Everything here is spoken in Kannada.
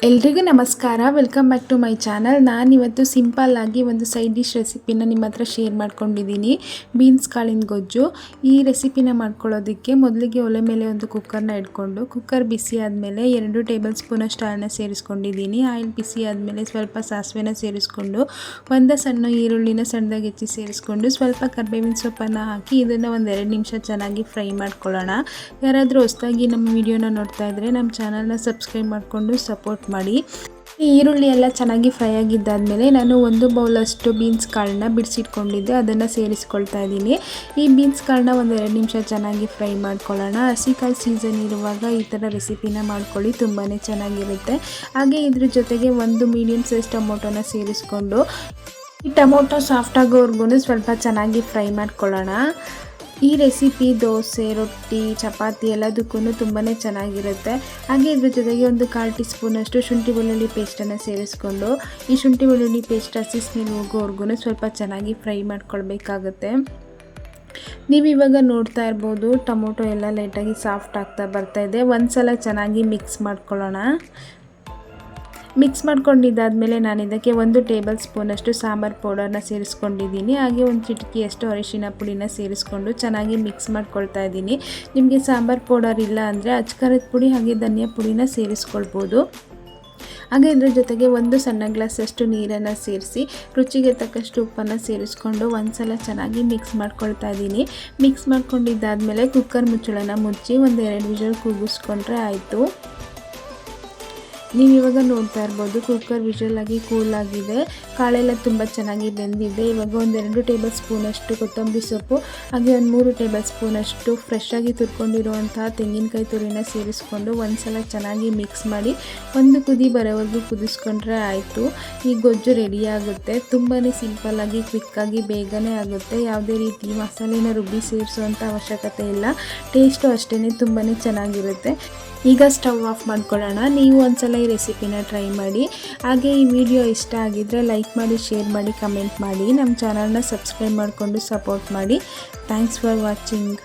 ಎಲ್ರಿಗೂ ನಮಸ್ಕಾರ. Welcome back to my channel. ನಾನಿವತ್ತು ಸಿಂಪಲ್ ಆಗಿ ಒಂದು ಸೈಡ್ ಡಿಶ್ ರೆಸಿಪಿನ ನಿಮ್ಮ ಹತ್ರ ಶೇರ್ ಮಾಡ್ಕೊಂಡಿದ್ದೀನಿ. ಬೀನ್ಸ್ ಕಾಳಿನ ಗೊಜ್ಜು. ಈ ರೆಸಿಪಿನ ಮಾಡ್ಕೊಳ್ಳೋದಕ್ಕೆ ಮೊದಲಿಗೆ ಒಲೆ ಮೇಲೆ ಒಂದು ಕುಕ್ಕರ್ನ ಇಟ್ಕೊಂಡು ಕುಕ್ಕರ್ ಬಿಸಿ ಆದಮೇಲೆ 2 ಟೇಬಲ್ ಸ್ಪೂನಷ್ಟು ಆಯಿಲ್ನ ಸೇರಿಸ್ಕೊಂಡಿದ್ದೀನಿ. ಆಯಿಲ್ ಬಿಸಿ ಆದಮೇಲೆ ಸ್ವಲ್ಪ ಸಾಸಿವೆನ ಸೇರಿಸ್ಕೊಂಡು ಒಂದು ಸಣ್ಣ ಈರುಳ್ಳಿನ ಸಣ್ಣದಾಗಿ ಹೆಚ್ಚಿ ಸೇರಿಸ್ಕೊಂಡು ಸ್ವಲ್ಪ ಕರಿಬೇವಿನ ಸೊಪ್ಪನ್ನು ಹಾಕಿ ಇದನ್ನು ಒಂದು 2 ನಿಮಿಷ ಚೆನ್ನಾಗಿ ಫ್ರೈ ಮಾಡ್ಕೊಳ್ಳೋಣ. ಯಾರಾದರೂ ಹೊಸದಾಗಿ ನಮ್ಮ ವಿಡಿಯೋನ ನೋಡ್ತಾ ಇದ್ದರೆ ನಮ್ಮ ಚಾನಲ್ನ ಸಬ್ಸ್ಕ್ರೈಬ್ ಮಾಡಿಕೊಂಡು ಸಪೋರ್ಟ್ ಮಾಡಿ. ಈ ಈರುಳ್ಳಿ ಎಲ್ಲ ಚೆನ್ನಾಗಿ ಫ್ರೈ ಆಗಿದ್ದಾದಮೇಲೆ ನಾನು 1 ಬೌಲಷ್ಟು ಬೀನ್ಸ್ ಕಾಳನ್ನ ಬಿಡಿಸಿಟ್ಕೊಂಡಿದ್ದೆ, ಅದನ್ನು ಸೇರಿಸ್ಕೊಳ್ತಾ ಇದ್ದೀನಿ. ಈ ಬೀನ್ಸ್ ಕಾಳನ್ನ ಒಂದು 2 ನಿಮಿಷ ಚೆನ್ನಾಗಿ ಫ್ರೈ ಮಾಡ್ಕೊಳ್ಳೋಣ. ಹಸಿಕಾಳು ಸೀಸನ್ ಇರುವಾಗ ಈ ಥರ ರೆಸಿಪಿನ ಮಾಡ್ಕೊಳ್ಳಿ, ತುಂಬಾ ಚೆನ್ನಾಗಿರುತ್ತೆ. ಹಾಗೆ ಇದ್ರ ಜೊತೆಗೆ ಒಂದು ಮೀಡಿಯಮ್ ಸೈಜ್ ಟೊಮೊಟೊನ ಸೇರಿಸ್ಕೊಂಡು ಈ ಟೊಮೊಟೊ ಸಾಫ್ಟ್ ಆಗೋವರೆಗೂ ಸ್ವಲ್ಪ ಚೆನ್ನಾಗಿ ಫ್ರೈ ಮಾಡ್ಕೊಳ್ಳೋಣ. ಈ ರೆಸಿಪಿ ದೋಸೆ, ರೊಟ್ಟಿ, ಚಪಾತಿ ಎಲ್ಲದಕ್ಕೂ ತುಂಬಾ ಚೆನ್ನಾಗಿರುತ್ತೆ. ಹಾಗೆ ಇದ್ರ ಜೊತೆಗೆ ಒಂದು 1/4 ಟೀ ಸ್ಪೂನಷ್ಟು ಶುಂಠಿ ಬೆಳ್ಳುಳ್ಳಿ ಪೇಸ್ಟನ್ನು ಸೇರಿಸ್ಕೊಂಡು ಈ ಶುಂಠಿ ಬೆಳ್ಳುಳ್ಳಿ ಪೇಸ್ಟ್ ಹಸಿ ಸ್ಮೆಲ್ ಹೋಗೋವರೆಗೂ ಸ್ವಲ್ಪ ಚೆನ್ನಾಗಿ ಫ್ರೈ ಮಾಡ್ಕೊಳ್ಬೇಕಾಗುತ್ತೆ. ನೀವು ಇವಾಗ ನೋಡ್ತಾ ಇರ್ಬೋದು ಟೊಮೊಟೊ ಎಲ್ಲ ಲೈಟಾಗಿ ಸಾಫ್ಟ್ ಆಗ್ತಾ ಬರ್ತಾಯಿದೆ. ಒಂದು ಸಲ ಚೆನ್ನಾಗಿ ಮಿಕ್ಸ್ ಮಾಡ್ಕೊಳ್ಳೋಣ. ಮಿಕ್ಸ್ ಮಾಡ್ಕೊಂಡಿದ್ದಾದಮೇಲೆ ನಾನು ಇದಕ್ಕೆ 1 ಟೇಬಲ್ ಸ್ಪೂನಷ್ಟು ಸಾಂಬಾರು ಪೌಡರ್ನ ಸೇರಿಸ್ಕೊಂಡಿದ್ದೀನಿ. ಹಾಗೆ ಒಂದು ಚಿಟಿಕೆಯಷ್ಟು ಅರಿಶಿನ ಪುಡಿನ ಸೇರಿಸ್ಕೊಂಡು ಚೆನ್ನಾಗಿ ಮಿಕ್ಸ್ ಮಾಡ್ಕೊಳ್ತಾ ಇದ್ದೀನಿ. ನಿಮಗೆ ಸಾಂಬಾರು ಪೌಡರ್ ಇಲ್ಲ ಅಂದರೆ ಅಚ್ಕಾರದ ಪುಡಿ ಹಾಗೆ ಧನಿಯಾ ಪುಡಿನ ಸೇರಿಸ್ಕೊಳ್ಬೋದು. ಹಾಗೆ ಇದ್ರ ಜೊತೆಗೆ 1 ಸಣ್ಣ ಗ್ಲಾಸಷ್ಟು ನೀರನ್ನು ಸೇರಿಸಿ ರುಚಿಗೆ ತಕ್ಕಷ್ಟು ಉಪ್ಪನ್ನು ಸೇರಿಸ್ಕೊಂಡು ಒಂದು ಸಲ ಚೆನ್ನಾಗಿ ಮಿಕ್ಸ್ ಮಾಡ್ಕೊಳ್ತಾ ಇದ್ದೀನಿ. ಮಿಕ್ಸ್ ಮಾಡ್ಕೊಂಡಿದ್ದಾದಮೇಲೆ ಕುಕ್ಕರ್ ಮುಚ್ಚಳನ ಮುಚ್ಚಿ ಒಂದು 2 ವಿಷಲ್ ಕೂಗಿಸ್ಕೊಂಡ್ರೆ ಆಯಿತು. ನೀವು ಇವಾಗ ನೋಡ್ತಾ ಇರ್ಬೋದು ಕುಕ್ಕರ್ ವಿಷಲಾಗಿ ಕೂಲಾಗಿದೆ, ಕಾಳೆಲ್ಲ ತುಂಬ ಚೆನ್ನಾಗಿ ಬೆಂದಿದೆ. ಇವಾಗ ಒಂದು 2 ಟೇಬಲ್ ಸ್ಪೂನಷ್ಟು ಕೊತ್ತಂಬರಿ ಸೊಪ್ಪು ಹಾಗೆ ಒಂದು 3 ಟೇಬಲ್ ಸ್ಪೂನಷ್ಟು ಫ್ರೆಶ್ ಆಗಿ ತುರ್ಕೊಂಡಿರುವಂತಹ ತೆಂಗಿನಕಾಯಿ ತುರಿನ ಸೇರಿಸ್ಕೊಂಡು ಒಂದು ಸಲ ಚೆನ್ನಾಗಿ ಮಿಕ್ಸ್ ಮಾಡಿ ಒಂದು ಕುದಿ ಬರೋವರೆಗೂ ಕುದಿಸ್ಕೊಂಡ್ರೆ ಆಯಿತು. ಈ ಗೊಜ್ಜು ರೆಡಿಯಾಗುತ್ತೆ. ತುಂಬಾ ಸಿಂಪಲ್ಲಾಗಿ ಕ್ವಿಕ್ಕಾಗಿ ಬೇಗನೆ ಆಗುತ್ತೆ. ಯಾವುದೇ ರೀತಿ ಮಸಾಲೆನ ರುಬ್ಬಿ ಸೇರಿಸುವಂಥ ಅವಶ್ಯಕತೆ ಇಲ್ಲ. ಟೇಸ್ಟು ಅಷ್ಟೇ ತುಂಬಾ ಚೆನ್ನಾಗಿರುತ್ತೆ. ಈಗ ಸ್ಟವ್ ಆಫ್ ಮಾಡ್ಕೊಳ್ಳೋಣ. ನೀವು ಒಂದ್ಸಲ ಈ ರೆಸಿಪಿನ ಟ್ರೈ ಮಾಡಿ. ಹಾಗೆ ಈ ವಿಡಿಯೋ ಇಷ್ಟ ಆಗಿದ್ದರೆ ಲೈಕ್ ಮಾಡಿ, ಶೇರ್ ಮಾಡಿ, ಕಮೆಂಟ್ ಮಾಡಿ. ನಮ್ಮ ಚಾನಲ್ನ ಸಬ್ಸ್ಕ್ರೈಬ್ ಮಾಡಿಕೊಂಡು ಸಪೋರ್ಟ್ ಮಾಡಿ. Thanks for watching.